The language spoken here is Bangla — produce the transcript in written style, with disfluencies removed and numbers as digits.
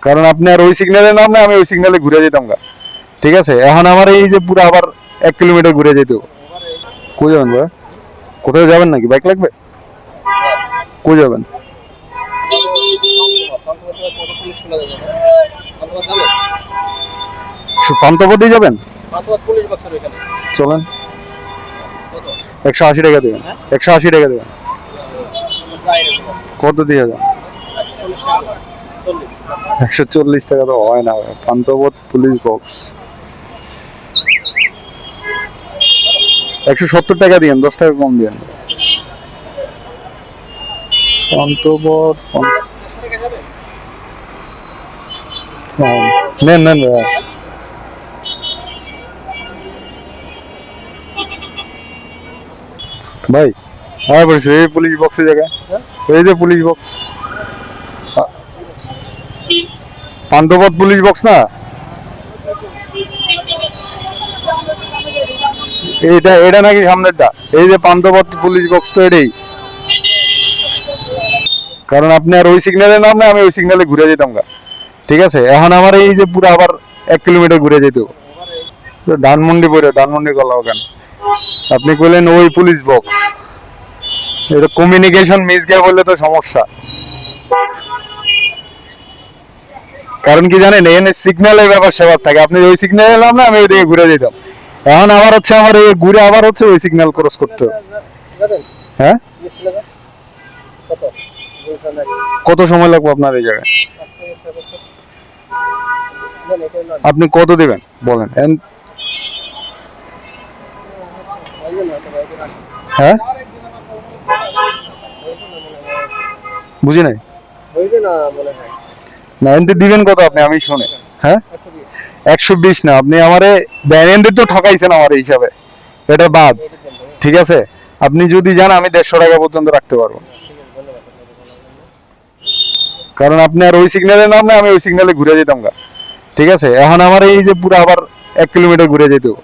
কারণ আপনি আর ওই সিগন্যালের নাম না, আমি ওই সিগন্যালে ঘুরে যেতাম গা। ঠিক আছে, এখন আমার এই যে পুরো আবার 1 কিলোমিটার ঘুরে যেতে হবে। কই যাবেন ভাই? কোথাও যাবেন নাকি? বাইক লাগবে? কই যাবেন? পান্থপথে যাবেন? চলেন, 180 টাকা দেবেন। 180 টাকা দেবেন। কত দিয়ে যান? 140 টাকা তো হয় না ভাই। পান্থপথ পুলিশ বক্স 170 টাকা দিন, 10 টাকা কম দিন। পান্থপথ নেন নেন ভাই। ভাই হ্যাঁ বলছি, এই পুলিশ বক্সের জায়গায়, এই যে police box, Panthapath police box না, এইটা এটা নাকি সামনেরটা? এই যে পান্থপথ পুলিশ বক্স তো এটাই। কারণ আপনি আর ওই সিগন্যালের নাম না, আমি ওই সিগন্যালে ঘুরে যেতাম গা। ঠিক আছে, এখন আমার এই যে পুরো আবার 1 কিলোমিটার ঘুরে যেত। ধানমন্ডি পড়ে, ধানমন্ডি গলাও কেন? আপনি কইলেন ওই পুলিশ বক্স, এটা কমিউনিকেশন মিস গিয়া বললে তো সমস্যা। কারণ কি জানেন, এখানে সিগন্যালের ব্যাপার সেবার থাকে, আপনি ওই সিগন্যালে এলাম না, আমি ওইদিকে ঘুরে যেতাম। এখন আবার হচ্ছে আমার এই ঘুরে আবার হচ্ছে ওই সিগন্যাল ক্রস করতে হবে। হ্যাঁ, কত সময় লাগবে আপনার এই জায়গায়? আপনি কত দিবেন বলেন? হ্যাঁ, বুঝি নাই। না এনতে দিবেন কত আপনি? আমি শুনে। হ্যাঁ, 120 না, আপনি আমারে ব্যারেন্ডে তো ঠকাইছেন আমার এই হিসাবে, এটা বাদ। ঠিক আছে, আপনি যদি যান আমি 150 টাকা পর্যন্ত রাখতে পারবো। কারণ আপনি আর ওই সিগন্যালের নাম না, আমি ওই সিগন্যালে ঘুরে যেতাম গা। ঠিক আছে, এখন আমার এই যে পুরো আবার 1 কিলোমিটার ঘুরে যেতে হবে।